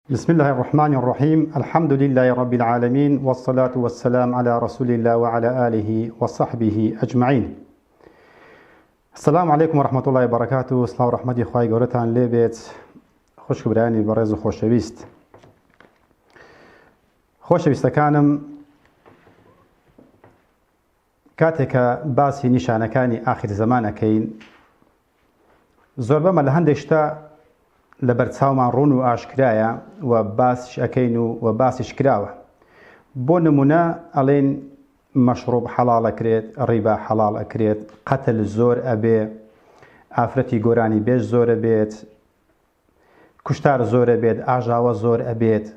بسم الله الرحمن الرحيم. الحمد لله رب العالمين، والصلاة والسلام على رسول الله وعلى آله وصحبه أجمعين. السلام عليكم ورحمة الله وبركاته. صلاة ورحمة إخوائي قولتان ليبيت خوش براني برز خوشويست. خوشويست كانم كاتك باسي نشانكاني آخر زمان كين زور بما لهندشتا لبرتساومان ڕوون و ئاشکرایە و باسش ئەکەین و باسیش کراوە. بۆ نمونە ئەڵێن مەشروب حەڵاڵ ئەکرێت، ڕیبا حەڵاڵ ئەکرێت، قەتل زۆر ئەبێ، ئافرەتی گۆرانی بێژ زۆرە بێت، کوشتار زۆرە بێت، ئاژاوە زۆر ئەبێت.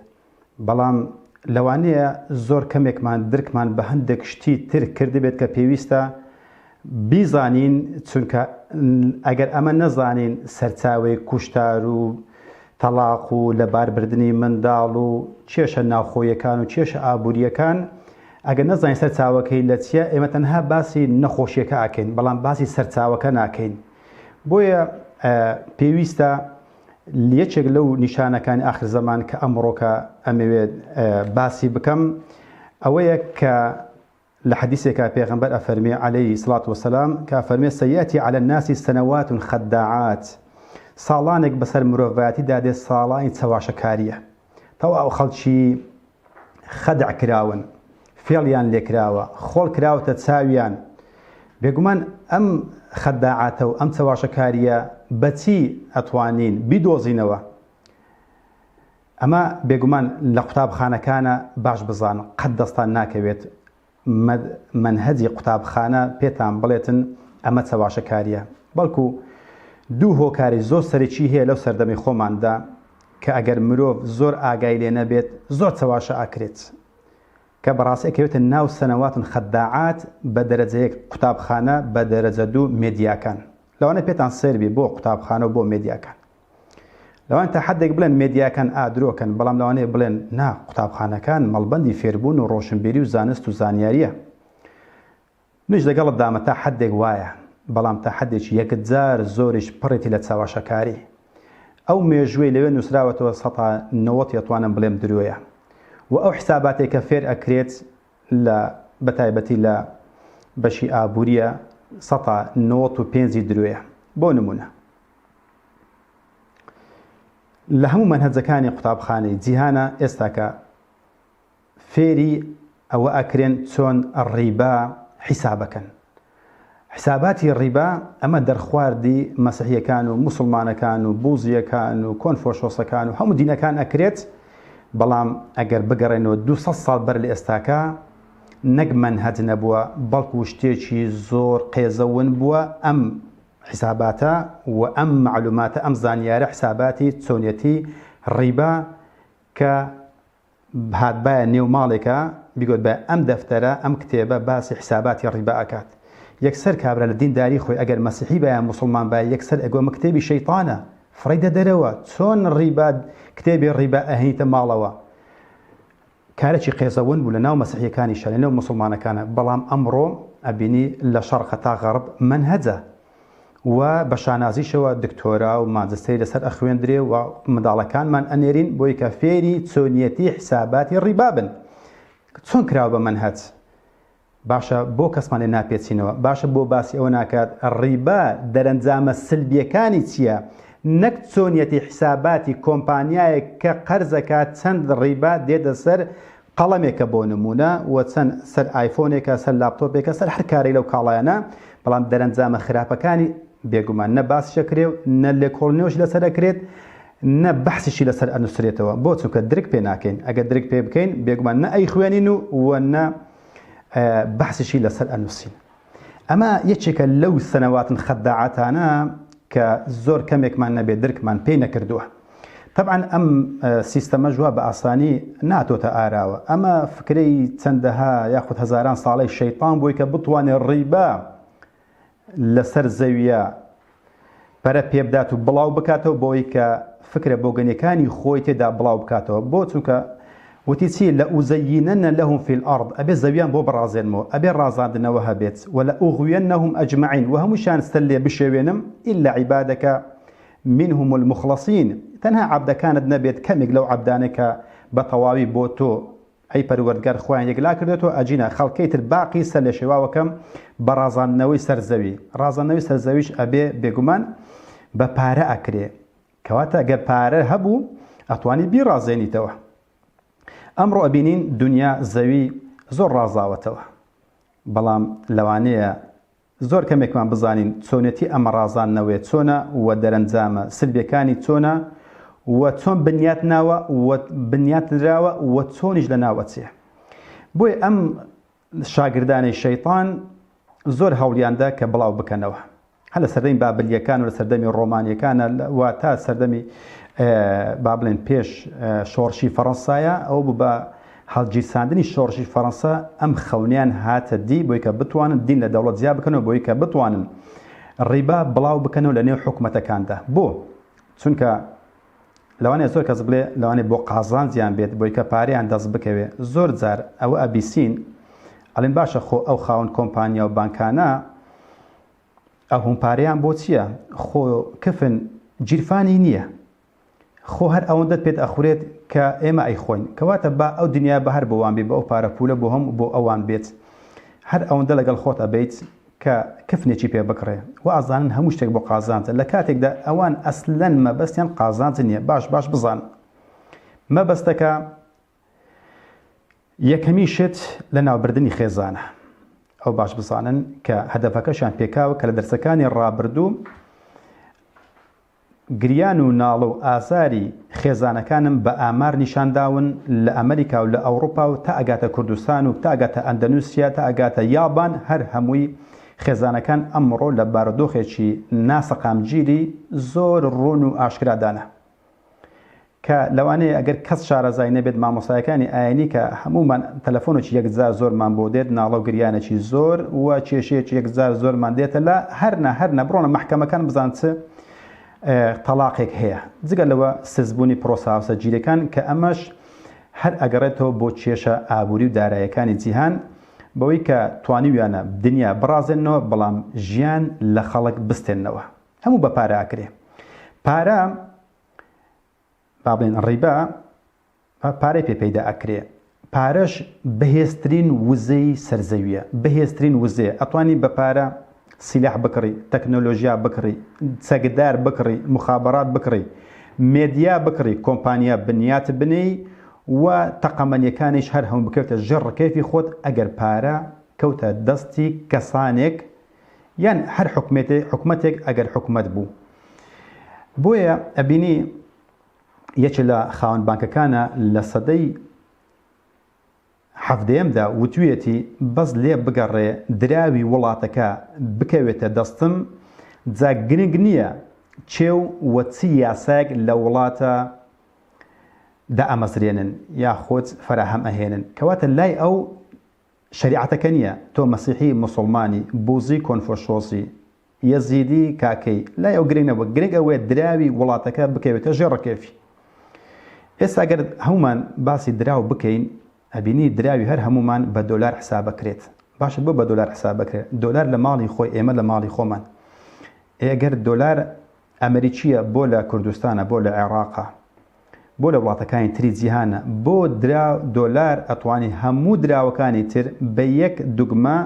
بەڵام لەوانەیە زۆر کەمێکمان درکمان بە هەندێک شتی تر کردبێت کە پێویستە بیزانین، چونکە ئەگەر ئەمە نەزانین سەرچاوەی کوشتار و تەلاق و لەباربردنی منداڵ و کێشە ناوخۆیەکان و کێشە ئابوووریەکان، ئەگەر نەزانین سەرچاوەکەی لە چیە، ئێمە تەنها باسی نەخۆشیەکە ئاکەین، بەڵام باسی سەرچاوەکە ناکەین. بۆیە پێویستە یەکێک لەو نیشانەکانی ئاخر زەمان کە ئەمڕۆکە ئەمەوێت باسی بکەم ئەوەیە کە لحديثك پیغمبر أفرمي عليه الصلاة والسلام كأفرمي سيأتي على الناس سنوات خداعات، صالانك بسر مروفاتي دادي صالان تسواشكارية تو أو خلشي خدع كراون فعليان لكراوة خول كراوة تتساويان بيقومان أم خداعات أم تسواشكارية بتي أتوانين بدوزينوا أما بيقومان لقطاب خانة كان باش بزان قدستان ناكويت منهجی قوتابخانە پێتان بڵێتن ئەمە چەواشەکاریە، بەڵکو دوو هۆکاری زۆر سەرەکی هەیە لەو سەردەمی خۆماندا کە ئەگەر مرۆڤ زۆر ئاگای لێ نەبێت زۆر چەواشە ئاکرێت، کە بەڕاستی ئەکەوێتە ناو سەنەواتن خەداعات بە دەرەجەیەک قوتابخانە بە دەرەجە دوو مێدیاکان. لەوانە پێتان سەربی بۆ قوتابخانە و بۆ مێدیاکان. لەوان تا حدێک بڵێن مێدیاکان ئادرۆکەن، بەڵام لەوانەیە بڵێن نا قوتابخانەکان مەڵبەندی فێربوون و ڕۆشنبیری و زانست و زانیاریە. منیش لەگەڵت دامە تا حدێک وایە، بەڵام تا حدێکی یەکجار زۆریش پڕێتی لە چاواشەکاری. ئەو مێژوەی لەوێ نووسراوەتەوە 90 ئەتوانم بڵێم درۆیە و ئەو حساباتێک کە فێر ئەکرێت لە بەتایبەتی لە بەشی ئابووریە 95 درۆیە. بۆ نمونە لە هەموو مەنهەجەکانی قوتابخانەی جیهانە ئێستاکە فێری ئەوە ئەکرێن چۆن ڕیبا حیسابەکەن. حساباتی ڕیبا ئەمە دەرخواردی مەسیحیەکان و موسڵمانەکان و بوزیەکان و کۆنفۆشۆسەکان و هەموو دینەکان ئەکرێت، بەڵام ئەگەر بگەڕێنەوە 200 ساڵ بەر لە ئێستاکە نەک مەنهەج نەبووە، بەڵکو شتێکی زۆر قێزەون بووە. ئەم حساباتە و ئەم معلوماتە ئەم زانیارە حساباتی چۆنیەتی ڕیبا کە هاتبایە نێو ماڵێکە بیگوت بە ئەم دەفتەرە ئەم کتێبە باسی حساباتی ڕیبا ئەکات. یەکسەر کابرا لە دینداری خۆی ئەگەر مەسیحی بە یان موسڵمان بە یەکسەر ئەگومە کتێبی شەیطانە فڕیدە دەرەوە، چۆن ڕیبا کتێبی ڕیبا ئەهێنیتە ماڵەوە. کارێکی قێزەون بوو لە ناو مەسیحیەکانیشە لە ناو موسڵمانەکانە، بەڵام ئەمڕۆ ئەبینی لە شەرق تا غەرب منهەجە و بە شانازیشەوە دکتۆرا و ماجستەری لەسەر ئەخوێندرێ و منداڵەکانمان ئەنێرین بۆی کە فێری چۆنیەتی حساباتی ڕیبا بن. چۆن کراوە بە منهەج؟ باشە بۆ کەسمان لێ ناپێچینەوە، باشە بۆ باسی ئەوە ناکات ڕیبا دەرەنجامە سلبیەکانی چییە، نەک چۆنیەتی حساباتی کۆمپانیایەک کە قەرزەکات چەند ڕیبا دێتە سەر قەڵەمێکە بۆ نمونە و چەند سەر ئایفۆنێکە سەر لاپتۆپێکە سەر هەر کارێک لەو کاڵایانە، بەڵام دەرەنجامە خراپەکانی بێگومان نە باسیشەکرێ و نە لێکۆڵنیۆش لەسەر ئەکرێت، نە بەحسیشی لەسەر ئەنووسرێتەوە. بۆ چونکە درک پێ ناکەین، ئەگەر درک پێ بکەین بێگومان نە ئەی خوێنین و نە بەحسیشی لەسەر ئەنووسین. ئەمە یەکێکە لەو سەنەواتن خەداعاتانە کە زۆر کەمێکمان نەبێت درکمان پێی نەکردووە. طبعا ئەم سیستەمە ژوا بە ئاسانی ناتۆتە ئاراوە. ئەمە فکرەی چەندەها یاخود هەزاران ساڵەی شەیطان بووی کە بتوانێت ڕیبا لەسەر زەویە پەرە پێبدات و بڵاو بکاتەوە بۆی کە فکرە بۆگەنیەکانی خۆی تێدا بڵاو بکاتەوە. بۆ چونکە وتی چی لە ئوزەیینەنە لەهم فی الأرض، ئەبێ زەویان بۆ بڕازێنمەوە، ئەبێ ڕازاندنەوە هەبێت، وە ئوغویەنەهم ئەجمعین و هەمووشیان ستەر لێ بشێوێنم ئیلا عیبادەکە منهم المخلصین، تەنها عەبدەکانت نەبێت کەمێک لەو عەبدانەی کە بە تەواوی بۆ تۆ ئەی پەروەردگار خۆیان یەکلا کردێتەوە ئەجینە خەڵکەی تر باقی سەر لە شێواوەکەم بە ڕازاندنەوەی سەرزەوی ڕازاندنەوەی سەرزەویش ئەبێ بێگومان بە پارە ئەکرێ کەواتە ئەگەر پارە هەبوو ئەتوانی بیڕازێنیتەوە. ئەمڕۆ ئەبینین دنیا زەوی زۆر ڕازاوەتەوە بەڵام لەوانەیە زۆر کەمێکمان بزانین چۆنێتی ئەمە ڕازاندنەوەی چۆنە و دەرەنجامە سلبیەکانی چۆنە و چۆن بنیات ناوە و بنیات درراوە و چۆنیش لە ناوە چێ. بۆیە ئەم شاگردانی شەیطان زۆر هەوڵیاندا کە بڵاو بکەنەوە هە لە سەردەمی بابلیەکان و لە سەردەمی ڕۆمانیەکانە و تا سەردەمی با بڵێن پێش شۆڕشی فەڕەنسایە ئەو بوو بە هەڵگیرساندنی شۆڕشی فەڕەنسا ئەم خەونیان هاتە دی بۆی کە بتوانن دین لە دەوڵەت زیاد بکەنەوە بۆی کە بتوانن ڕیبا بڵاو بکەنەوە لە نێو حکومەتەکاندا. بۆ چونکە لەوانەیە زۆر کەس بڵێ لەوانەیە بۆ قازانجیان بێت بۆی کە پارەیان دەست بکەوێ زۆر جار ئەوە ئەبیسین ئەڵێن باشە خۆ ئەو خاوەن کۆمپانیا و بانکانە ئەو هەمپارەیان بۆ چییە؟ خۆ کفن گیرفانی نییە خۆ هەر ئەوەندە پێت ئەخورێت کە ئێمە ئەیخۆین کەواتە با ئەو دنیا بە هەر بۆوان بێ بە ئەو پارە پولە بۆ هەم بۆ ئەوان بێت هەر ئەوەندە لەگەڵ خۆت ئەبیت کە کفنێکی پێ بکڕێ و ئازانن هەموو شتێک بۆ قازانجە لە کاتێکدا ئەوان ئەسلەن مەبەستیان قازانج نییە. باش بزان مەبەستەکە یەکەمی شت لە ناوبردننی خێزانە ئەو باش بزانن کە هەدەفەکەشان پێکاوە کە لە دەرسەکانی ڕابردوو گریان و ناڵە و ئازاری خێزانەکانم بە ئامار نیشانداون لە ئەمریکا و لە ئەوروپا و تا ئەگاتە کوردستان و تا ئەگاتە ئەندەنووسیا تا ئەگاتە یابان هەر هەمووی خێزانەکان ئەمڕۆ لە بارودۆخێکی ناسەقامگیری زۆر ڕوون و ئاشکرادانە کە لەوانەیە ئەگەر کەس شارەزای نەبێت مامۆستایەکانی ئاینی کە هەمومان تەلەفۆنێکی یەکجار زۆرمان بۆ دێت ناڵە و گریانێکی زۆر و کێشەیەکی یەکجار زۆرمان دێتە لە هەرنە بڕۆنە مەحکەمەکان بزان چ تەلاقێک هەیە جگە لەوە سزبوونی پرۆساوسە گیرەکان کە ئەمەش هەر ئەگەڕێتەوە بۆ کێشە ئابووری و داراییەکانی جیهان بەوەی کە توانیویانە دنیا بڕازێنەوە بەڵام ژیان لە خەڵک بستێنەوە هەموو بە پارە ئاکرێ. پارە با بڵێن ڕیبا پارەی پێپەیدا ئەکرێ پارەش بەهێزترین وزەی سەرزەویە بەهێزترین وزەیە ئەتوانی بە پارە سیلاح بکڕی تەکنۆلۆژیا بکڕی چەکدار بکڕی مخابرات بکڕی مێدیا بکڕی کۆمپانیا بنیات بنی و تەقەمەنیەکانیش هەر هەموو بکەوتە ژێر ڕکێفی خۆت ئەگەر پارە کەوتە دەستی کەسانێک یان هەر حکومەتێک ئەگەر حکومەت بوو. بۆیە ئەبینی یەکێک لە خاوەن بانکەکانە لە سەدەی حەفدەیەمدا وتوێتی بەس لێ بگەڕێ دراوی وڵاتەکە بکەوێتە دەستم جا گرنگ نییە چێو وە چی یاسایەک لە وڵاتە دا ئەمەزرێنن یا خۆت فەراهەم ئەهێنن کەواتە لای ئەو شریعەتەکە نییە تۆ مەسیحی مسلمانی بوزی کۆنفۆشۆسی یەزیدی کاکەی لای ئەو گرنگەوە گرنگ ئەوەیە دراوی وڵاتەکە بکەوێتە ژێر ڕکێفی. ئێستا ئەگەر هەمومان باسی دراو بکەین ئەبینی دراوی هەر هەمومان بە دۆلار حسابەکرێت باشە بۆ بە دۆلار حسابەکرێت دۆلار لە ماڵی خۆی ئێمە لە ماڵی خۆمان ئەگەر دۆلار ئەمریکیە بۆ لە کوردستانە بۆ لە عێراقا بۆ لە وڵاتەکانی تری جیهانە بۆ دۆلار ئەتوانی هەموو دراوەکانی تر بە یەک دوگمە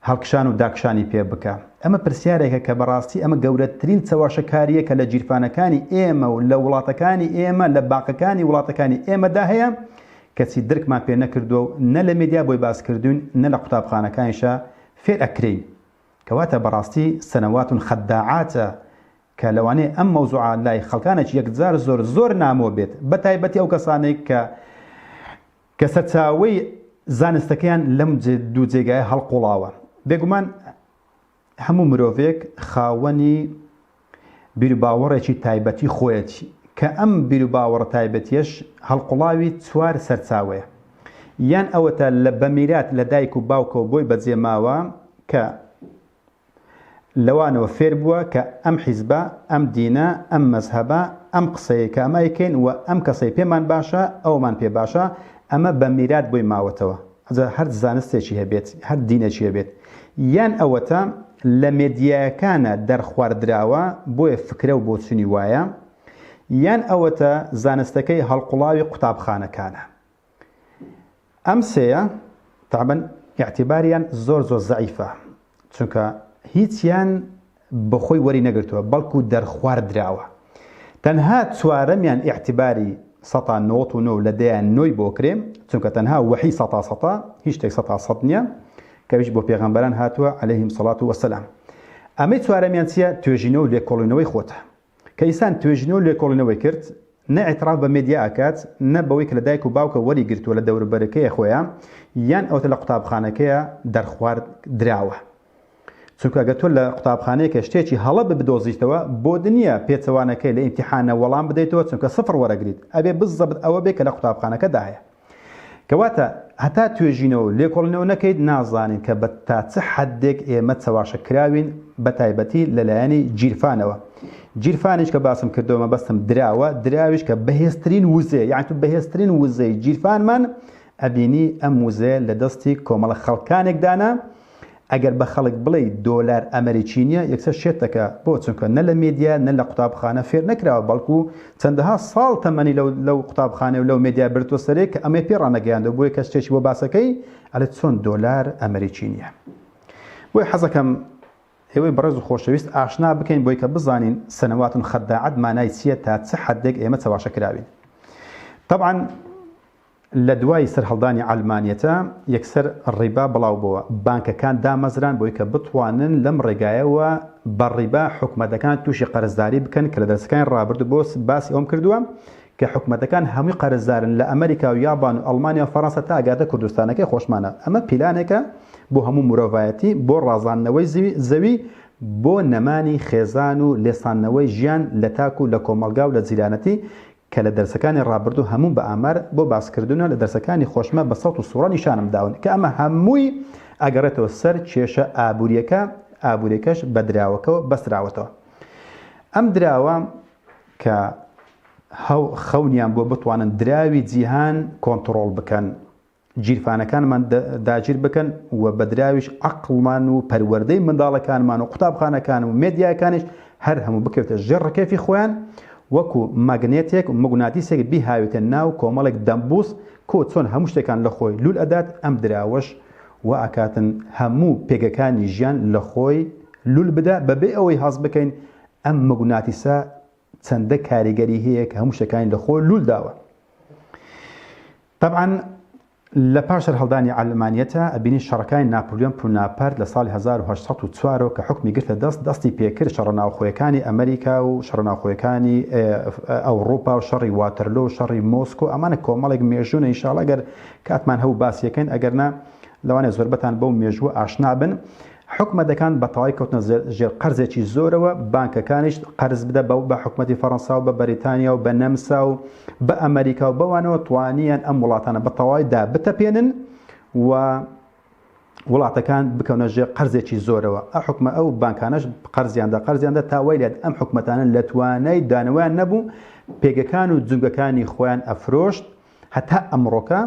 هەڵکشان و داکشانی پێ بکە. ئەمە پرسیارێکە کە بەڕاستی ئەمە گەورەترین چەواشەکاریە کە لە جیرفانەکانی ئێمە و لە وڵاتەکانی ئێمە لە باقەکانی وڵاتەکانی ئێمەدا هەیە کەچی درکمان پێ نەکردو و نە لە مێدیا بۆی باس کردوون نە لە قوتابخانەکانیشە فێر ئەکرین کەواتە بەڕاستی سەنەواتون خەداعاتە کە لەوانەیە ئەم مەوزوعە لای خەڵکانێکی یەکجار زۆر نامۆ بێت بە تایبەتی ئەو کەسانێک کە سەرچاوەی زانستەکەیان لەم دوو جێگایە هەڵقوڵاوە. بێگومان هەموو مرۆڤێک خاوەنی بیرروباوەڕێکی تایبەتی خۆیەتی کە ئەم بیرروباوەڕە تایبەتیەش هەڵقوڵاوی چوار سەرچاوەیە یان ئەوەتە لە بەمیرات لە دایک و باوکەوە بۆی بەجێماوە کە لەوانەوە فێر بووە کە ئەم حیزبە ئەم دینە ئەم مەزهەبە ئەم قسەیە کە ئەمایکەین و ئەم کەسەی پێمان باشە ئەومان پێ باشە ئەمە بەمیرات بۆی ماوەتەوە هەر زانستێکی هەبێت هەر دینێکی هەبێت یان ئەوەتە لە مێدیایەکانە دەرخواردراوە بۆیە فکرە و بۆچنی وایە یان ئەوەتە زانستەکەی هەڵقوڵاوی قوتابخانەکانە. ئەم سێیە تابەن اعتیباریان زۆر زەعیفە، چونکە هیچیان بەخۆی وەری نەگرتووە بەڵکو دەرخواردراوە. تەنها چوارەمیان اعتیباری 1999 لە دەیان نۆی بۆ کرێ، چونکە تەنها وحی 100 هیچ شتێک 100 نییە کەویش بۆ پێغەمبەران هاتووە عەلەیهیم سەڵات وەسەلام. ئەمەی چوارەمیان چییە؟ توێژینەوە و لێکۆڵینەوەی خۆتە، کە ئینسان توێژینەوە و لێکۆڵینەوەی کرد، نە ئێتراف بە مێدیا ئاکات، نە بەوەی کە لە دایک و باوکە وەری گرتووە لە دەوروبەرەکەیە خۆیان، یان ئەوتە لە قوتابخانەکەیە دەرخوارد دراوە. چونکە ئەگەر تۆ لە قوتابخانەیەکە شتێکی هەڵە بدۆزیتەوە بۆ دنیا پێچەوانەکەی لە ئیمتیحانە وەڵام بدەیتەوە، چونکە سفر وەرەگریت، ئەبێ بزەبت ئەوە بێ کە لە قوتابخانەکەدایە. کەواتە هەتا توێژینەوە و لێکۆڵینەوە نەکەیت نازانین کە بە تا چ حەدێک ئێمە چەواشە کراوین بە تایبەتی لەلایەنی جیرفانەوە. جیرفانیش کە باسم کردەوە مەبەستم دراوە، دراویش کە بەهێزترین وزێ، یعنی تو بەهێزترین وزەی جیرفانمان ئەبینی ئەم وزێ لە دەستی کۆمەڵە خەڵکانێکدانا. ئەگەر بە خەڵک بڵێ دۆلار ئەمریکی نیە یەکسەر شێتەکە، بۆ چونکە نە لە مێدیا نە لە قوتابخانە فێر نەکراوە، بەڵکو چەندەها ساڵ تەمەنی لەو قوتابخانە و لەو مێدیا بردووە سەرێک کە ئەمێ پێ ڕانەگەیاندەوە بۆیە کە شتێکی بۆ باسەکەی ئەڵێ چۆن دۆلار ئەمریکی نییە. بۆی حەزەکەم ئێوەی بەڕێز و خۆشەویست ئاشنا بکەین بۆی کە بزانین سەنەواتن خەداعەت مانای چییە، تا چ حەدێک ئێمە چەواشە کراوین. طبعاً لە دوای سەرهەڵدانی ئەڵمانیەتە یەکسەر ڕیبا بڵاو بووە، بانکەکان دامەزران بۆی کە بتوانن لەم ڕێگایەوە بە ڕیبا حکومەتەکان تووشی قەرزداری بکەن، کە لە دەرسەکانی ڕابردوو بۆ باسی ئەوم کردووە کە حکومەتەکان هەمووی قەرزدارن لە ئەمریکا و یابان و ئەڵمانیا و فەڕەنسا تا ئاگاتە کوردستانەکەی خۆشمانە. ئەمە پیلانێکە بۆ هەموو مرۆڤایەتی، بۆ ڕازاندنەوەی زەوی، بۆ نەمانی خێزان و لێسانەوەی ژیان لە تاکو لە کۆمەلگا و لە جیرانەتی، کە لە دەرسەکانی ڕابردوو هەموو بە ئامار بۆ باسکردنەوە لە دەرسەکانی خۆشمە بە سەوت و سوڕە نیشانم داون کە ئەمە هەمووی ئەگەڕێتەوە سەر کێشە ئابوووریەکە، ئابوووریەکەش بە دراوەکەەوە بەستراوەتەوە. ئەم دراوە کە خەونیان بۆ بتوانن دراوی جیهان کۆنتڕۆڵ بکەن، جیرفانەکانمان داگیر بکەن و بە دراویش عەقڵمان و پەروەردەی منداڵەکانمان و قوتابخانەکان و مێدیاکانیش هەر هەموو بکەوێتە ژێر ڕکێفی خۆیان، وەکو ماگنێتێک و مەگوناتیسێک بیهاوێتە ناو کۆمەڵێک دەمبوس کۆ چۆن هەموو شتێکان لە خۆی لول ئەدات، ئەم دراوەش و ئاکاتن هەموو پێگەکانی ژیان لە خۆی لول بدا بەبێ ئەوەی هەڵ بکەین ئەم مەگوناتیسە چەندە کاریگەری هەیە کە هەموو شتەکانی لە خۆی لول داوە. طبعاً لە پاش هەڵدانی ئەڵمانیەتە ئەبینی شەڕەکانی ناپۆلیۆن بووناپارت لە ساڵی 1804 کە حکمی گرتە دەستی پێکرد شەڕە ناوخۆیەکانی ئەمریکا و شەڕە ناوخۆیەکانی ئەوروپا و شەڕی واتەرلۆ و شەڕی مۆسکۆ، ئەمانە کۆمەڵێک مێژوونە ئینشاڵڵا ئەگەر کاتمان هەوو باسیەکەین، ئەگەرنا لەوانێ زۆربەتان بەو مێژووە ئاشنا بن. حکومەتەکان بە تەواوی کەوتنە ژێر قەرزێکی زۆرەوە، بانکەکانیش قەرز بدە بە حکومەتی فەڕەنسا و بە بەریتانیا و بە نەمسا و بە ئەمریکا و بەوانەوە توانیان ئەم وڵاتانە بە تەواویدا بتەپێنن و وڵاتەکان بکەونە ژێر قەرزێکی زۆرەوە. حکومە ئەو بانکانەش قەرزیاندا تاوای لێت ئەم حکومەتانە لە توانای دانەوەیان نەبوو پێگەکان و جونگەکانی خۆیان ئەفرۆشت هەتا ئەمڕۆکە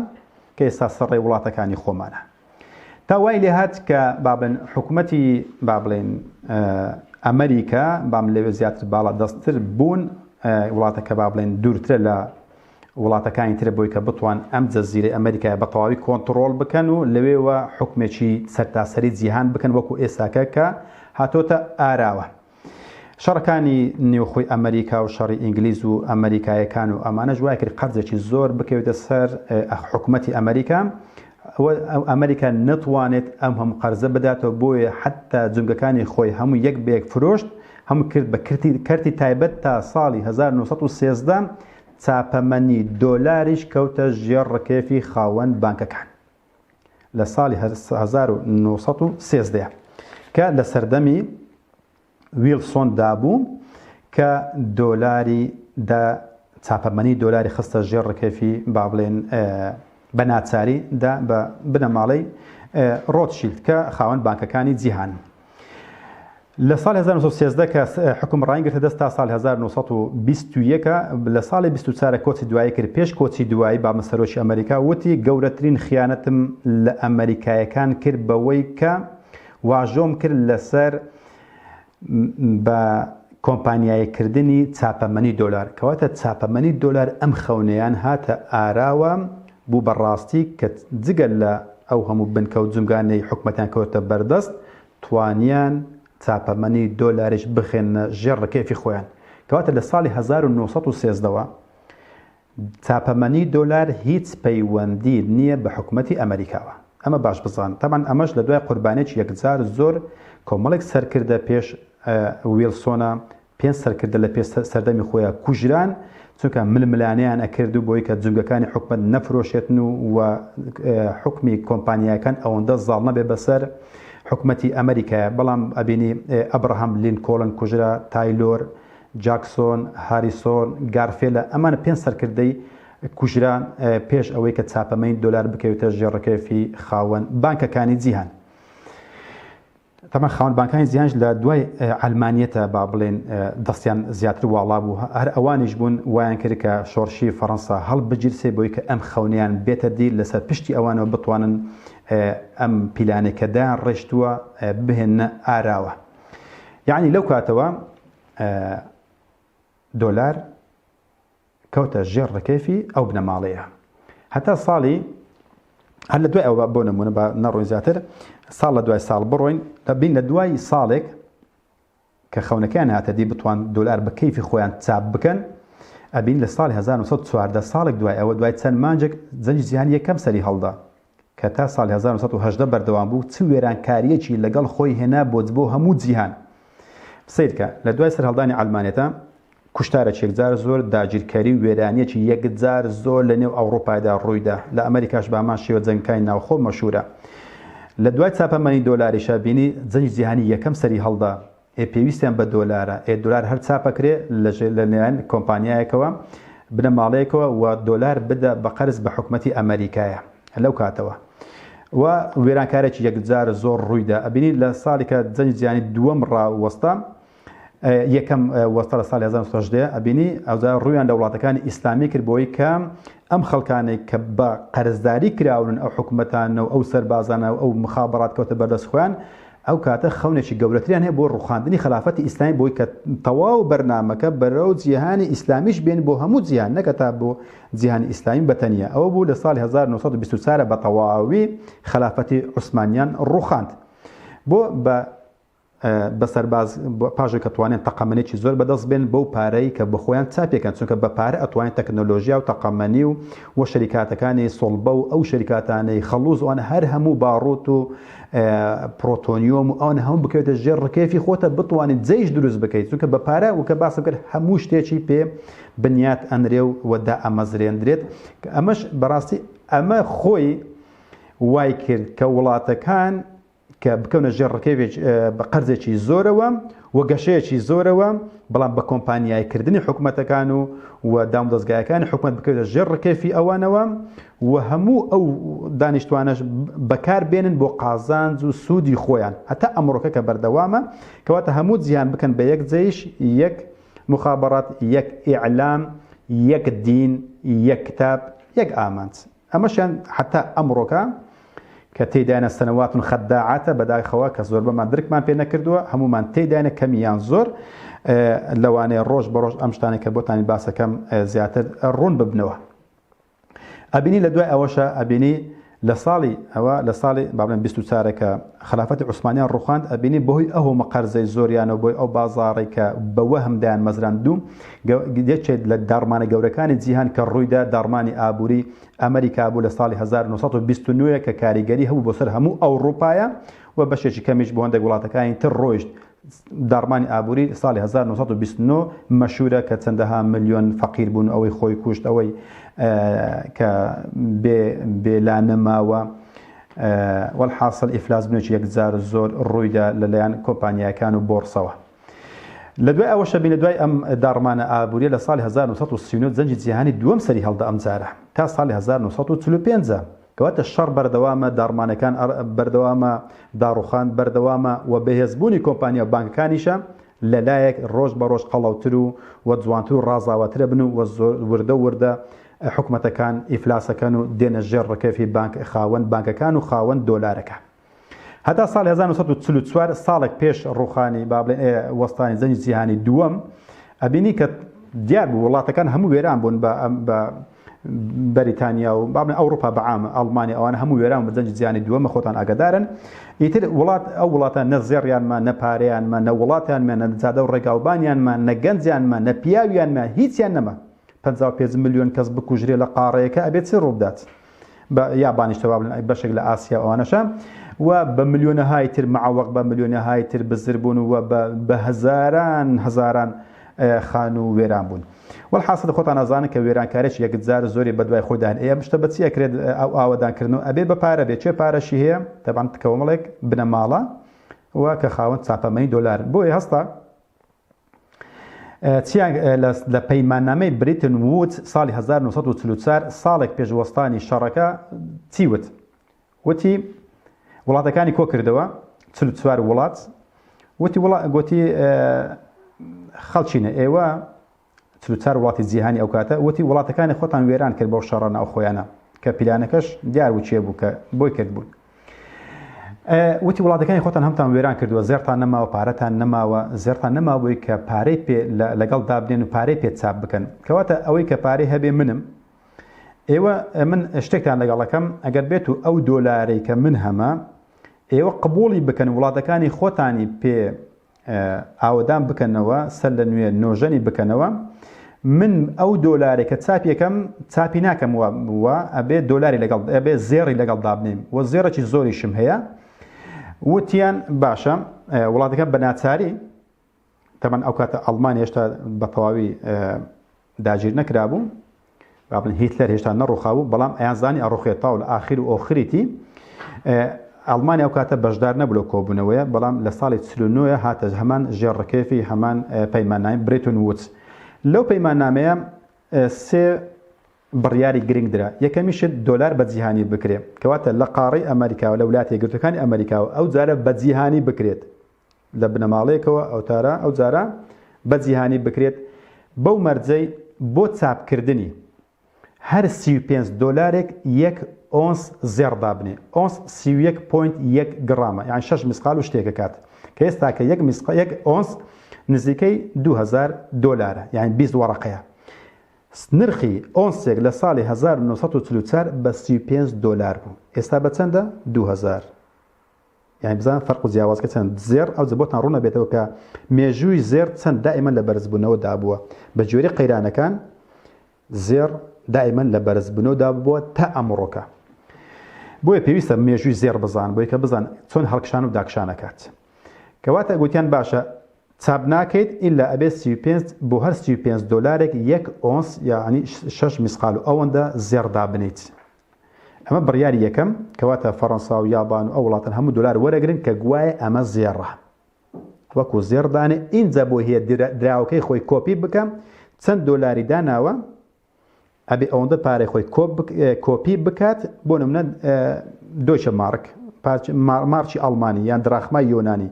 کە ئێستا سەرڕێی وڵاتەکانی خۆمانە. تا وای لێ هات کە بابن حکوومەتی بابڵێن ئەمریکا بام لەوێ زیاتر باڵا دەستتر بوون، وڵاتەکە بابڵێن دوورترە لە وڵاتەکانی ترە بۆی کە بتوان ئەم جەزیرەی ئەمریکای بە تەواوی کۆنتڕۆڵ بکەن و لەوێوە حکومێکی سەرتاسەری جیهان بکەن وەکو ئێستاکە کە هاتۆتە ئاراوە. شەڕەکانی نێوخۆی ئەمریکا و شەڕی ئینگلیز و ئەمریکایەکان و ئەمانە ژوای کرد قەرزێکی زۆر بکەوێتە سەر حکوومەتی ئەمریکا، ئەمریکا نەتوانێت ئەم هەموو قەرزە بداتەوە، بۆیە حتا جونگەکانی خۆی هەموو یەک بەیەک فرۆشت، هەموو کرد بە کەرتی تایبەت تا ساڵی 1913 چاپەمەنی دۆلاریش کەوتە ژێر ڕکێفی خاوەن بانکەکان لە ساڵی 1913 کە لە سەردەمی ویلسۆن دابوو کە دۆلاری چاپەمەنی دۆلاری خستە ژێر ڕکێفی با بڵێن بە ناچاری دا بە بنەماڵەی ڕۆتشیلد کە خاوەن بانکەکانی جیهان. لە ساڵ 1913 کە حکوم ڕاینگرتە دەست تا ساڵ 1921 لە ساڵی 24 کۆچی دوایی کرد. پێش کۆچی دوایی با مەسەرۆکی ئەمریکا وتی گەورەترین خیانەتم لە ئەمریکایەکان کرد بەوەی کە واژۆم کرد لەسەر بە کۆمپانیایکردنی چاپەمەنی دۆلار کەواتە چاپەمەنی دۆلار ئەم خەونەیان هاتە ئاراوە بوو بەڕاستی کە جگەل لە ئەو هەموو بنکەوت جومگانەی حکومەتیان کەوتە بەردەست توانیان چاپەمەنی دۆلاریش بخێنە ژێر ڕکێفی خۆیان کەواتە لە ساڵی 1930ەوە چاپەمەنی دۆلار هیچ پەیوەندی نییە بە حکومەتی ئەمریکاوە ئەمە باش بزان تەمان ئەمەش لە دوای قوربانێکی یەکجار زۆر کۆمەڵێک سەرکردە پێش ویلسۆنە پێنج سەرکردە لە پێش سەردەمی خۆیان کوژران چونکە ململانیان ئەکرد و بۆی کە جومگەکانی حکومەت نەفرۆشێتن و حکمی کۆمپانیاکان ئەوەندە زاڵ نەبێ بەسەر حکومەتی ئەمریکایە بەڵام ئەبینی ئەبراهام لینکۆڵن کوژرا تایلۆر جاکسۆن هاریسۆن گارفێلە ئەمانە پێنج سەرکردەی کوژران پێش ئەوەی کە چاپەمەنی دۆلار بکەوێتە ژێڕەکەوێفی خاوەن بانکەکانی جیهان تەمان خاوەن بانکانی جیهانش لە دوای ئەلمانیەتە با بڵێن دەستیان زیاتر واڵا بوو هەر ئەوانیش بوون وایان کرد کە شۆڕشی فەڕەنسا هەڵبگیرسێ بۆی کە ئەم خەونیان بێتە دی لەسەر پشتی ئەوانەوە بتوانن ئەم پیلانێکەدایان ڕێشتووە بهێنە ئاراوە یعنی لەو کاتەوە دۆلار کەوتە ژێر ڕکێفی ئەو بنەماڵەیە هەتا ساڵی هەر لە دوای ئەوە بۆ نمونە بە نەڕۆین زیاتر ساڵ لە دوای ساڵ بڕۆین بین لە دوای ساڵێک کە خەونەکەیان هاتە دی بتوان دۆلار بە کەیفی خۆیان چاپ بکەن ئەبین لە ساڵی 1940 ساڵێک دوای ئەوە دوای چەند مانجێک زەنجی جیهانی یەکەم سەری هەڵدا کە تا ساڵی 1970 بەردەوام بوو چ وێرانکاریەکی لەگەڵ خۆی هێنا بۆ هەموو جیهان سیرکە لە دوای سەر هەڵدانی ئەڵمانیەتە کوشتارە یەکجار زۆر داگیرکاری وێرانیەکی یەکجار زۆر لە نێو ئەوڕۆپایدا ڕوویدا لە ئەمریکاش بامان شێوە جەنگەکانی ناوخۆ مەشهورە لە دوای چاپەمەنی دۆلاریشە بینی جەنگی جیهانی یەکەم سەری هەڵدا پێویستیان بە دۆلارە دۆلار هەر چاپەکرێ لە نێوان کۆمپانیایەکەوە بنەماڵەیەکەوە و دۆلار بدە بە قەرز بە حکومەتی ئەمریکایە لەو کاتەوە و وێرانکارێکی یەکجار زۆر ڕوویدا ئەبینی لە ساڵی کە جەنگی جیهانی دووەم ڕاوەستا یەکەم وەستە لە ساڵی 1970 ئەبینی ئەوجا ڕوویان لە وڵاتەکانی ئیسلامی کرد بۆی کە ئەم خەڵکانێک کە بە قەرزداری کراون ئەو حکومەتانە و ئەو سەربازانە و ئەو مخابڕات کەوتە بەردەست خۆیان ئەو کاتە خەونێکی گەورەتریان هەیە بۆ ڕوخاندنی خلافەتی ئیسلامی بۆی کە تەواو بەرنامەکە بەرەو جیهانی ئیسلامیش بێن بۆ هەموو جیهان نەکە تا بۆ جیهانی ئیسلامی بەتەنیا ئەوە بوو لە ساڵی 1924 بە تەواوی خلافەتی عوسمانیان ڕوخاند بۆ بە سەرباز پاژێک کە توانێن تەقەمەنێکی زۆر بەدەست بێن بەو پارەی کە بە خۆیان چاپێکەن چونکە بە پارە ئەتوانین تەکنۆلۆژیا و تەقەمەنی و شەریکاتەکانی سۆڵبە و ئەو شەریکاتانەی خەڵوز ئەوان هەر هەموو باڕۆت و پرۆتۆنیۆم و ئەوان هەموو بکەوێتە ژێر ڕکێفی خۆتە بتوانین جێیش دروست بکەیت چونکە بە پارە و کە باسم کرد هەموو شتێکی پێ بنیات ئەنرێ و وەدا ئەمەزرێندرێت ئەمەش بەڕاستی ئەمە خۆی وای کرد کە وڵاتەکان کە بکەونە ژێر ڕکێفێک بە قەرزێکی زۆرەوە و گەشەیەکی زۆرەوە بەڵام بە کۆمپانیایکردنی حکومەتەکان و دام دەستگایەکانی حکومەت بکەوێتە ژێر ڕکێفی ئەوانەوە و هەموو ئەو دانیشتوانەش بەکار بێنن بۆ قازانج و سوودی خۆیان هەتا ئەمڕۆکە کە بەردەوامە کەواتە هەموو جیهان بکەن بە یەک جێیش یەک مخابڕات یەک ئیعلام یەک دین یەک کتاب یەک ئامانج ئەمەشیان هەتا ئەمڕۆکە کە تێدایانە سەنەواتون خەداعاتە بەداخەوە کە زۆر بەمان درکمان پێ نەکردووە هەمومان تێدایانە کەمیان زۆر لەوانەیە ڕۆژ بە ڕۆژ ئەم شتانێک کە بۆتانی باسەکەم زیاتر ڕوون ببنەوە ئەبینی لە دوای ئەوەشە ئەبینی لە ساڵی بابلێن 24 کە خلافەتی عوسمانیان ڕوخاند ئەبینی بەهۆی ئەوە قەرزەی زۆریانەوە بۆی ئەو بازاڕی کە بەوە هەمدایان مەزراندوو دێچێت لە داڕمانە گەورەکانی جیهان کە ڕوویدا داڕمانی ئابووری ئەمریکا بوو لە ساڵی 1929 کە کاریگەری هەبوو بۆ سەر هەموو ئەوڕۆپایە و بەشێکی کەمیش بۆ هەندێک وڵاتەکانی تر ڕۆیشت داڕمانی ئابووری ساڵی 1929 مەشهورە کە چەندەها ملیۆن فەقیر بوون ئەوەی خۆی کوشت ئەوەی کە بێلا نەماوە والحاصل ئیفلاس بنێکی یەکجار زۆر ڕوویدا لەلایەن کۆمپانیاکان و بۆرسەوە لە دوای ئەوەشە بینە دوای ئەم داڕمانە ئابووریە لە ساڵی 1939 جەنگی جیهانی دووەم سەری هەڵدا ئەم جارە تا ساڵی 1945 کەواتە شەڕ بەردەوامە داڕمانەکان بەردەوامە داڕوخان بەردەوامە و بەهێزبوونی کۆمپانیا و بانکەکانیشە لەلایەک ڕۆژ بە ڕۆژ قەڵاوتر و جوانتر و ڕازاوەترە بن و وردە حکومەتەکان ئیفلاسەکەن و دێنە ژێر ڕکێفی خاوەن بانکەکان و خاوەن دۆلارەکە هەتا ساڵی 1940 ساڵێک پێش ڕوخانی بابلێن وەستانی زەنجی جیهانی دووەم ئەبینی کە دیار بوو وڵاتەکان هەموو وێران بوون بە بەریتانیا و بابلێن ئەوروپا بەعامە ئەڵمانی ئەوانە هەموو وێران بە زەنجی جیهانی دووەمە خۆتان ئاگادارن ئیتر ئەو وڵاتان نە زێڕیانمان نە پارەیانمان نە وڵاتیانمان نە جادە و ڕێگاوبانیانمان نە گەنجیانمان نە پیاویانمان هیچیان نەما 55 ملیۆن کەس بکوژرێ لە قاڕەیەکە ئەبێت چی ڕوودات بە یابانیشتەوە بڵێن بەشێک لە ئاسیا ئەوانەشە و بە ملیۆنەهای تر معوەق بە ملیۆنەهای تر بزر بوون و بە هەزاران خان و وێران بوون والحاصل خۆتان ئەزانن کە وێرانکاریش یەکجار زۆری بەدوای خۆدان ئێمە بە چی ئەکرێت ئەو ئاوەدانکردنەوە ئەبێ بە پارە بێت چێ پارەشی هەیە تەبان کەوەمەڵێک بنە ماڵە و کە خاوەن چاپەمەی دۆلار بۆیە هەستا لە پەیماننامەی بریتن وود ساڵی 1940 ساڵێک پێشوەستانی شەڕەکە چی وت وتی وڵاتەکانی کۆ کردەوە 44 وڵات وتی خەڵچینە ئێوە 44 وڵاتی جیهانی ئەو کاتە وتی وڵاتەکانی خۆتان وێران کرد بەو شەڕە ناو خۆیانە کە پیلانەکەش دیار و چێ بوو کە بۆی کرد بوون وتی وڵاتەکانی خۆتان هەمتان وێران کردووە زێرتان نەماوە پارەتان نەماوە زێرتان نەماوەی کە پارەی پێ لەگەڵ دابنێن و پارەی پێ چاپ بکەن کەواتە ئەوەی کە پارەی هەبێ منم ئێوە من شتێکتان لەگەڵەکەم ئەگەر بێت و ئەو دۆلارەی کە من هەمە ئێوە قبوڵی بکەن وڵاتەکانی خۆتانی پێ ئاوەدان بکەنەوە سەر لە نوێ نۆژەنی بکەنەوە من ئەو دۆلارێک کە چاپیەکەم چاپی ناکەم وە ئەبێ دۆلاری لەگەڵ ئەبێ زێڕی لەگەڵ دابنێم و زێڕێکی زۆریشم هەیە وتیان باشە وڵاتەکە بە ناچاری تەمان ئەو کاتە ئەڵمانی هێشتا بە تەواوی داگیر نەکرابوو بابن هیتلەر هێشتا نەڕوخابوو بەڵام ئەیانزانی ئەڕوخێتاو لە ئاخیر و ئۆخریتی ئەڵمانی ئەو کاتە بەشدار نەبوو لە کۆبوونەوەیە بەڵام لە ساڵی 49 هاتە هەمان ژێڕڕکێفی هەمان پەیماننامەی بریتون وودز لەو پەیماننامەیە سێ بڕیاری گرنگ درا یەکەمیشت دۆلار بە جیهانی بکرێت کەواتە لە قاڕی ئەمریکاوە لە وڵاتە یەکگرتوەکانی ئەمریکاوە ئەو جارە بە جیهانی بکرێت لە بنەماڵەیەکەوە ئەو جارە بە جیهانی بکرێت بەو مەرجەی بۆ چاپکردنی هەر 35 دۆلارێک یەک ئۆنس زێڕ دابنێ ئۆنس 31.1 گرامە یان 6 مسقال و شتێکە کات کە ئێستا کە یەک ئۆنس نزیکەی 2000 دۆلارە یان 20 وەرەقەیە نرخی ئۆنسێک لە ساڵی 1940 بە 35 دۆلار بوو ئێستا بە چەندە 2000 یعنی بزان فەرق و جیاوازکە چەند زێر ئەو بۆتان ڕوو نەبێتەوە کە مێژووی زێر چەند دائیمەن لە بەرزبوونەوە دابووە بە جۆری قەیرانەکان زێر دائیمەن لە بەرزبوونەوە دابووە تا ئەمڕۆکە بۆیە پێویستە مێژووی زێر بزان بۆی کە بزان چۆن هەڵکشان و داکشانەکات کەواتە گوتیان باشە چاپ ناکەیت ئیلا ئەبێت 35 بۆ هەر 35 دۆلارێک یەک ئۆنس یعنی 6 مسقال و ئەوەندە زێڕ دابنیت ئەمە بڕیاری یەکەم کەواتە فەڕەنسا و یابان و ئەو وڵاتان هەموو دۆلار وەرەگرن کە گوایە ئەمە زێڕە وەکو زێڕدانێ ئینجا بۆ هەیە دراوەکەی خۆی کۆپی بکەم چەند دۆلاری داناوە ئەبێ ئەوەندە پارەی خۆی کۆپی بکات بۆ نمونە دۆیچە مارک مارچی ئەڵمانی یان دراخمای یۆنانی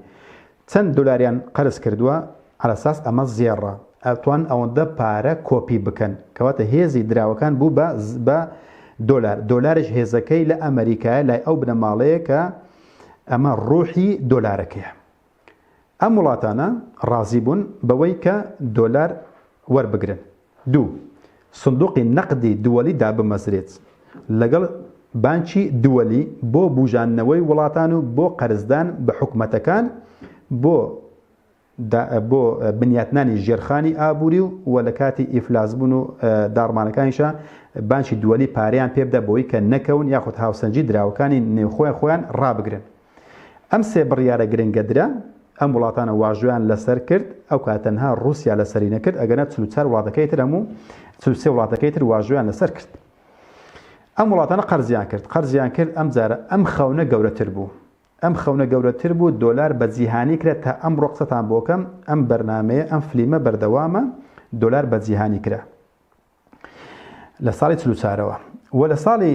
چەند دۆلاریان قەرز کردووە ئەلەساس ئەمە زێڕە ئەتوان ئەوەندە پارە کۆپی بکەن کەواتە هێزی دراوەکان بوو بە دۆلارش هێزەکەی لە ئەمریکایە لای ئەو بنەماڵەیە کە ئەمە ڕوحی دۆلارەکەیە ئەم وڵاتانە ڕازی بوون بەوەی کە دۆلار وەربگرن دوو سندوقی نەقدی دووەلی دابمەزرێت لەگەڵ بانکی دووەلی بۆ بوژاننەوەی وڵاتان و بۆ قەرزدان بە حکومەتەکان بۆ بنیاتنانی ژێرخانی ئابووری و لە کاتی ئیفلاس بوون و داڕمانەکانیشە بانکی دووەلی پارەیان پێ بدە بۆی کە نەکەون یاخود هاوسەنجی دراوەکانی نێوخۆیان خۆیان ڕابگرن ئەم سێ بڕیارە گرنگە درا ئەم وڵاتانە واژویان لەسەر کرد ئەو کاتەنها رووسیا لەسەری نەکرد ئەگەنە 44 وڵاتەکەی تر هەموو 33 وڵاتەکەی تر واژویان لەسەر کرد ئەم وڵاتانە قەرزیان کرد ئەم جارە ئەم خەونە گەورەتر بوو ئەم خەونە گەورەتر بوو دۆلار بە جیهانی کرێت تا ئەم ڕۆقسەتان بۆکەم ئەم بەرنمەیە ئەم فلیمە بەردەوامە دۆلار بە جیهانی کرا لە ساڵی 44ەوە و لە ساڵی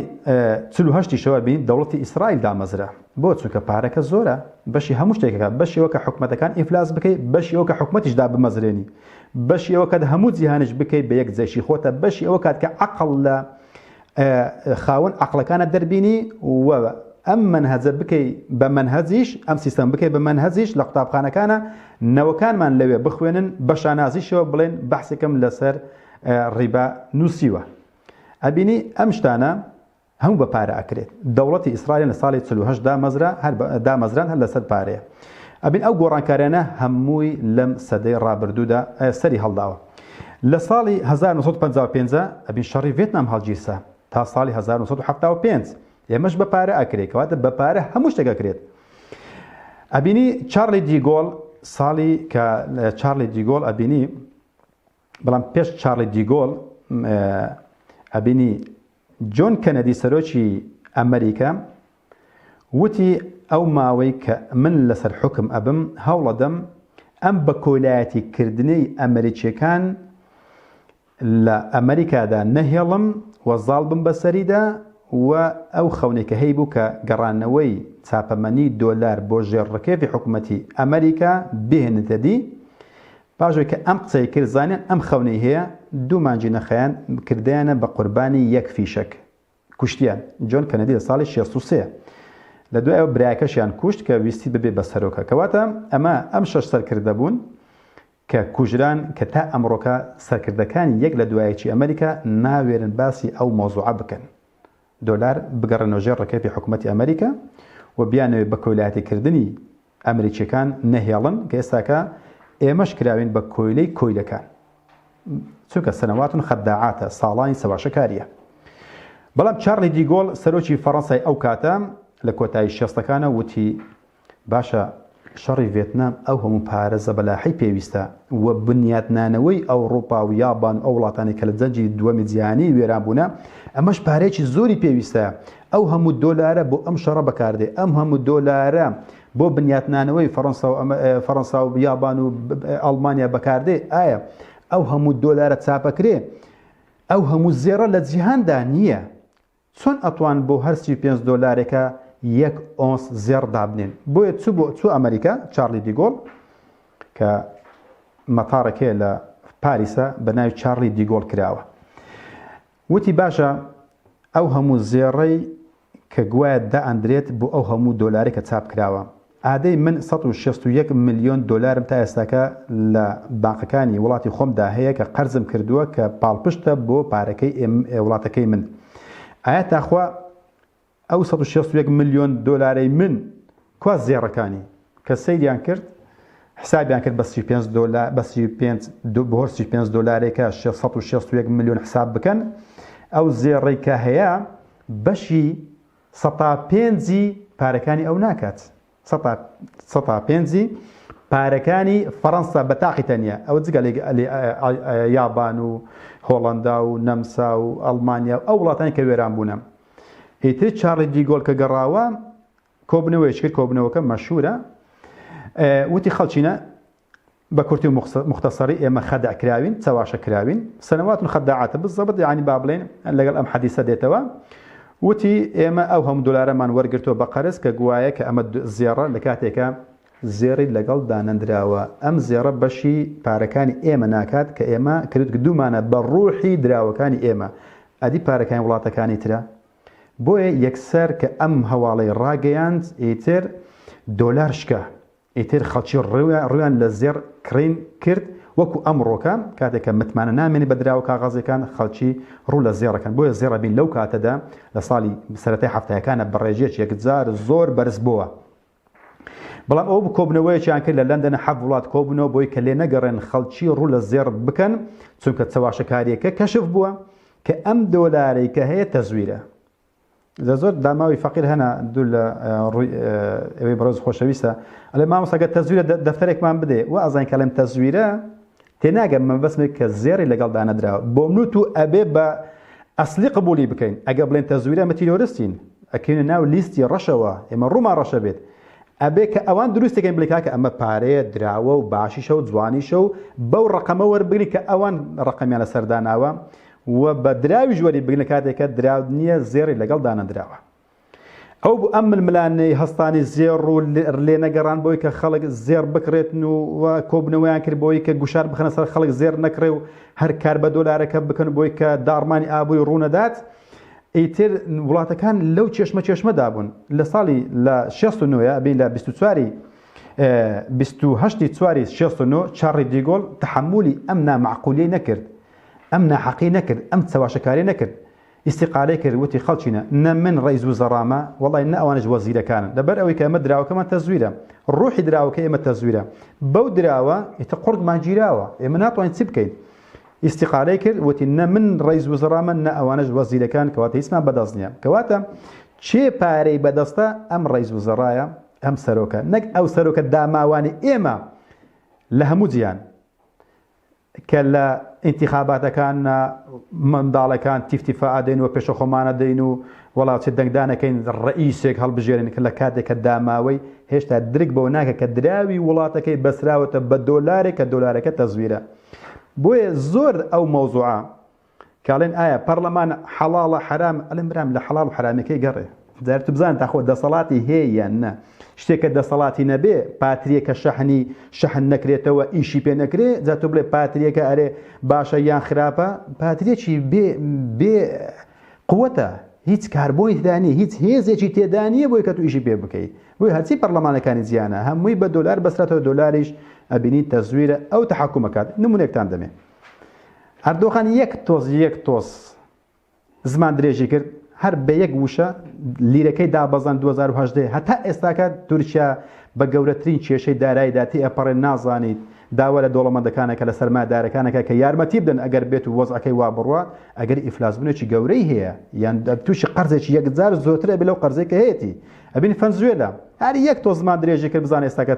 48ەوە بین دەوڵەتی ئیسرائیل دامەزرا بۆ چونکە پارەکە زۆرە بەشی هەموو شتێکەکە بەشیەوە کە حکومەتەکان ئیفلاس بکەیت بەشیەوە کە حکومەتیشدا بمەزرێنی بەشیەوە کە هەموو جیهانش بکەیت بە یەک جێشی خۆتە بەشی ئەوە کات کە عەقڵ لە خاوەن عەقڵەکانە دەربینی و ئەم منهەجە بکەی بە منهەجیش ئەم سیستەم بکەی بە منهەجیش لە قوتابخانەکانە نەوەکانمان لەوێ بخوێنن بە شانازیشەوە بڵێن بەحسێکم لەسەر ڕیبا نووسیوە. ئەبینی ئەم شتانە هەموو بە پارە ئەکرێت. دەوڵەتی ئیسرائیل لە ساڵی 48 دامەزران هەر لەسەر پارەیە. ئەبین ئەو گۆڕانکاریانە هەمووی لەم سەدەی ڕابردوودا سەری هەڵداوە. لە ساڵی 1955 ئەبین شەڕی ڤێتنام هەڵگیرسا تا ساڵی 1975 ئێمەش بە پارە ئەکرێت کەواتە بە پارە هەموو شتێک ئەکرێت. ئەبینی چارلی دیگۆڵ ساڵی کە چارلی دیگۆڵ ئەبینی بەڵام پێش چارلی دیگۆڵ ئەبینی جۆن کەنەدی سەرۆکی ئەمریکا وتی ئەو ماوەی کە من لەسەر حکم ئەبم هەوڵەدەم ئەم بە کۆلایەتی کردنەی ئەمریکیەکان لە ئەمریکادا نەهێڵم وەزاڵ بم بەسەریدا و ئەو خەونێکە هەی بوو کە گەڕانەوەی چاپەمەنی دۆلار بۆ ژێڕڕکێفی حکوومەتی ئەمریکا بهێنێتە دی پاشۆی کە ئەم قسەی کرد زانیان ئەم خەونەی هەیە دوو مانجی نەخەیان کردیانە بە قوربانی یەک فیشک کوشتیان جۆن کەنەدی لە ساڵی 63 لە دوای ئەو برایەکەشیان کوشت کە ویستی ببێ بە سەرۆکە کەواتە ئەمە ئەم شەش سەرکردە بوون کە کوژران کە تا ئەمڕۆکە سەرکردەکانی یەک لە دوایەکی ئەمریکا ناوێرن باسی ئەو مۆزوعە بکەن دۆلار بگەڕێنەوە ژێر ڕکێفی حکوومەتی ئەمریکا و بیانەوێ بە کۆیلاتیکردنی ئەمریکیەکان نەهێڵن کە ئێستاکە ئێمەش کراوین بە کۆیلەی کۆیلەکان چونکە سەنەواتن خەداعاتە ساڵانی سەواشەکاریە. بەڵام چارلی دیگۆڵ سەرۆکی فەڕەنسای ئەو کاتە لە کۆتایی شێستەکانە وتی باشە شەڕی ڤێتنام ئەو هەموو پارێزە بەلاحی پێویستە و بنیاتنانەوەی ئەوڕۆپا و یابان ئەو وڵاتانی کە لە جەنجی دووەمی جیهانی وێران بوونە ئەمەش پارێکی زۆری پێویستە ئەو هەموو دۆلارە بۆ ئەم شەڕە بەکاردێ ئەم هەموو دۆلارە بۆ بنیاتنانەوەی فەڕەنسا و یابان و ئەڵمانیا بەکاردێ ئایا ئەو هەموو دۆلارە چاپەکرێ ئەو هەموو زێڕە لە جیهاندا نییە چۆن ئەتوان بۆ هەر 35 دۆلارێکە یەک ئۆنس زێڕ دابنێن بۆیە چوو ئەمریکا چارلی دیگۆڵ کە مەتاڕێکەیە لە پاریسە بە ناوی چارلی دیگۆڵ کراوە وتی باشە ئەو هەموو زێڕەی کە گوایە دائەندرێت بۆ ئەو هەموو دۆلاری کە چاپ کراوە ئادەی من 161 ملیۆن دۆلارم تا ئێستاکە لە بانقەکانی وڵاتی خۆمدا هەیە کە قەرزم کردووە کە پاڵپشتە بۆ پارەکەی وڵاتەکەی من ئایا تاخوا ئەو 161 ملیۆن دۆلارەی من کوا زێڕەکانی کە سەیریان کرد حسابیان کرد بە 35 دۆلارێکە 661 ملیۆن حساب بکەن ئەو زێڕەی کە هەیە بەشی 105 پارەکانی ئەو ناکات 105 پارەکانی فەڕەنسا بە تاقی تەنیا ئەوە جگە یابان و هۆڵەندا و نەمسا و ئەڵمانیا و ئەو وڵاتانی کە وێران بوونە ئیتر چارلی دیگۆڵ کە گەڕاوە کۆبنەوەیش کرد کۆبنەوەکە مەشهورە وتی خەڵچینە بە کورتی و مختصری ئێمە خەدع کراوین چاواشە کراوین سەنەواتون خەداعاتە بزەبت یعنی با بڵێن لەگەڵ ئەم حەدیسە دێتەوە وتی ئێمە ئەو هەموو دۆلارەمان وەرگرتۆ بە قەرز کە گوایە کە ئەمە زێڕە لە کاتێکە زێڕی لەگەڵ دانەندراوە ئەم زێڕە بەشی پارەکانی ئێمە ناکات کە ئێمە کردومانە بە ڕوحی دراوەکانی ئێمە ئەدی پارەکانی وڵاتەکانی ترە بۆیە یەکسەر کە ئەم هەواڵەی ڕاگەیاند ئیتر دۆلار شکە ئیتر خەڵکی ڕویان لە زێڕ کڕین کرد وەکو ئەمڕۆکە کاتێککە متمانە نامێنی بە دراوە کاغازەکان خەڵکی ڕوو لە زێڕەکەن بۆیە زێڕەبین لەو کاتەدا لە ساڵی سەرەتای هەفتەیەکانە بەڕێژێک یەکجار زۆر بەرز بووە. بەڵام ئەو کۆبنەوەیەکیان کرد لە لەندەنە حەڤ وڵات کۆبنەوە بۆی کە لێ نەگەڕێن خەڵکی ڕوو لە زێڕ بکەن چونکە چەواشەکاریەکە کەشف بووە کە ئەم دۆلارەی کە هەیە تەزویرە. زۆر داماوی فەقیر هەنا دوو لە ڕووی ئەوەی بەڕۆز خۆشەویستە ئەلێ مامۆستاگە تەزویرە دەفتەرێکمان بدێ و ئازان کە لەم تەزویرە تێناگەم مەبەستمێک کە زێڕی لەگەڵ دانەدراوە بۆ منوت و ئەبێ بە ئەسلی قبولی بکەین ئەگە بڵێن تەزویرە ئەمە تیرۆریستین ئەکەینە ناو لیستی ڕەشەوە ئێمە ڕوومان ڕەشە بێت ئەبێ کە ئەوان دروستەکەین بڵێ کە ئەمە پارەیە دراوە و باشیشە و جوانیشە و بەو ڕقەمە وەربگری کە ئەوان ڕقەمیان لە سەرداناوە و بە دراوی ژوەری بگرنە کاتێکە دراو نییە زێڕی لەگەڵ دانەدراوە ئەو بۆ ئەم ململانەی هەستانی زێڕ و لێ نەگەڕان بۆی کە خەڵک زێر بکرێتن و کۆبنەوەیان کرد بۆی کە گوشار بخەنە سەر خەڵک زێر نەکڕێ و هەر کار بە دۆلارەکە بکەن بۆی کە داڕمانی ئابووی ڕوونەدات ئیتر وڵاتەکان لەو چێشمەدا بوون لە ساڵی لە 69 بین لە 28 چواری 69 چارڵی دیگۆل تحملی ئەم نامعقولیەی نەکرد ئەم ناحەقی نەکرد ئەم چاواشەکاری نەکرد استقالەی کرد وتی خەڵچینە نە من ڕئیس وزەرامە وەڵی نە ئەوانش وەزیرەکانن لەبەر ئەوەی کە ئەمە دراوەکەمان تەزویرە ڕوحی دراوەکە ئێمە تەزویرە بەو دراوە ئیتە قورگمان گیراوە ئێمە ناتوانین چی بکەین استقالەی کرد وتی نە من ڕئیس وزەرامە نە ئەوانش وەزیرەکان کەواتە هیچمان بەدەست نییە کەواتە چێ پارەی بەدەستە ئەم ڕئیس وزەرایە ئەم سەرۆکە نەک ئەو سەرۆکە داماوانی ئێمە لە هەموو جیان کە لە ئینتیخاباتەکان منداڵەکان تیفتیفاع دەین و پێشە خۆمانە دەین و وڵاتی دەنگدانەکەین ڕئیسێک هەڵبژێرن کە لە کاتێککە داماوەی هێشتا درک بەو ناکە کە دراوی وڵاتەکەی بەسراوەتە بە دۆلارێک کە دۆلارەکە تەزویرە بۆیە زۆر ئەو مەوزوعە کاڵێن ئایا پەرلەمان حەڵاڵە حرام ئەلێن برام لە حەڵاڵ و حرامەکەی گەڕێ دەرت بزان تاخۆ دەسەڵاتی هەیە یان نە شتێکە دەسەڵاتی نەبێ پاتریەکە شەحن نەکرێتەوە ئیشی پێ نەکرێ جا تۆ بڵێ پاتریەکە ئەرێ باشە یان خراپە پاتریەکی بێ قووەتە هیچ کاربۆی تێدانی هیچ هێزێکی تێدانیە بۆی کە تو ئیشی پێ بکەیت بۆی هەرچی پەرلەمانەکانی جیانە هەمووی بە دۆلار بەسرێتەوە دۆلاریش ئەبینی تەزویرە ئەو تەحکومەکات نمونێکتان دەمێ ئەردۆغان یەک تۆز زمان درێژی کرد هەر بە یەک وشە لیرەکەی دابەزان 2010 هەتا ئێستاکە تورکیا بە گەورەترین کێشەی داراییداتی ئەپەڕێ نازانیت داوە لە دۆڵەمەندەکانەکە لە سەرمایەدارەکانەکە کە یارمەتی بدەن ئەگەر بێت و وەزعەکەی وا بڕوە ئەگەر ئیفلاسبوونێکی گەورەی هەیە یان تووشی قەرزێکی یەکجار زۆرترە بێ لەو قەرزێکە هەیەی ئەبین فەنزوێلە هەر یەک تۆ زمان درێژی کرد بزان ئێستاکە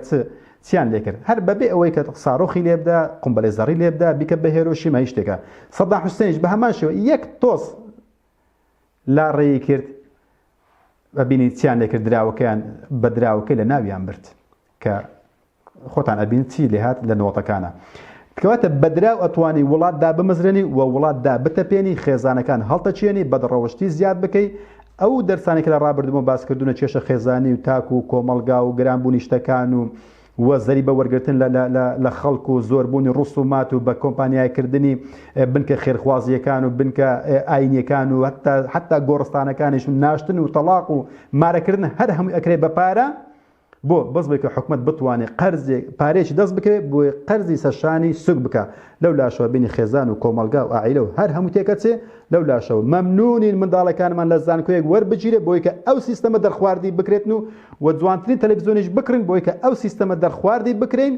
چیان لێ کرد هەر بەبێ ئەوەی کە ساڕۆخی لێبدا قومبەڵێ زەڕی لێبدا بیکە بە هێرۆشیما هیچ شتێکە سەدام حوسێنیش بە هەمان شێوە یەک تۆز لا ڕێی کرد ئەبینی چیان لێ کرد دراوەکەیان بە دراوەکەی لە ناویان برد کە خۆتان ئەبین چی لێهات لە نۆتەکانە کەواتە بەدراو ئەتوانی وڵاتدا بمەزرێنی و وڵاتدا بتەپێنی خێزانەکان هەڵتەچێنی بەدڕەوەشتی زیاد بکەی ئەو دەرسانێک لە ڕابردووە باسکردونە کێشە خێزانی و تاک و کۆمەلگا و گرانبوونی شتەکان و وەزەری بە وەرگرتن لە خەڵک و زۆربوونی ڕوسومات و بە کۆمپانیایکردنی بنکە خێرخوازیەکان و بنکە ئاینیەکان و حتا گۆڕستانەکانیش ناشتن و تەلاق و مارەکردن هەر هەمووی ئەکرێ بە پارە بۆ بەس بێت کە حکومت بتوانێت قەرزێک پارێکی دەست بکەوێت بۆی قەرزی سەرشانی سوک بکە لەو لاشەوە بینی خێزان و کۆمەلگا و ئاعیلە و هەر هەموو تێکەچێ لەو لاشەوە مەمنونین منداڵەکانمان لە زانکۆیەک وەربگیرێ بۆی کە ئەو سیستەمە دەرخواردی بکرێتن و جوانترین تەلەڤیزۆنیش بکڕین بۆی کە ئەو سیستەمە دەرخواردی بکرێن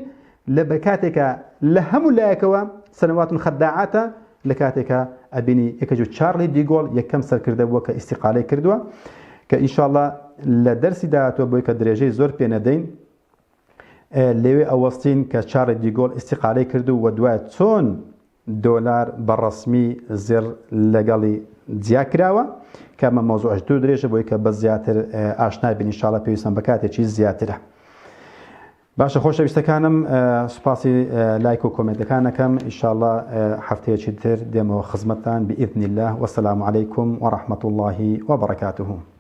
لە بە کاتێکە لە هەموو لایەکەوە سەنەواتون خەداعاتە لە کاتێکە ئەبینی یەکەجو چارڵی دیگۆڵ یەکەم سەرکردەوە کە ئیستیقالەی کردووە کە ئینشاءڵڵا لە دەرسی داهاتوە بۆی کە درێژەی زۆر پێ نەدەین لەوێ ئەوەستین کە چارڵی دیگۆڵ ئیستیقالەی کردو و دوایە چۆن دۆلار بەڕەسمی زێر لەگەڵی جیا کراوە کە ئەمە مەوزوعش دوو درێژە بۆی کە بە زیاتر ئاشنای بین ئینشاءڵڵا پێویستم بە کاتێکی زیاترە باشە خۆشەویستەکانم سوپاسی لایک و کۆمنتەکانەکەم ئینشاءڵڵا هەفتەیەکی تر دێمەوە خزمەتتان بئیذن الله وەسەلام عەلەیکم وەڕەحمەتوڵڵاهی وەبەڕەکاتوه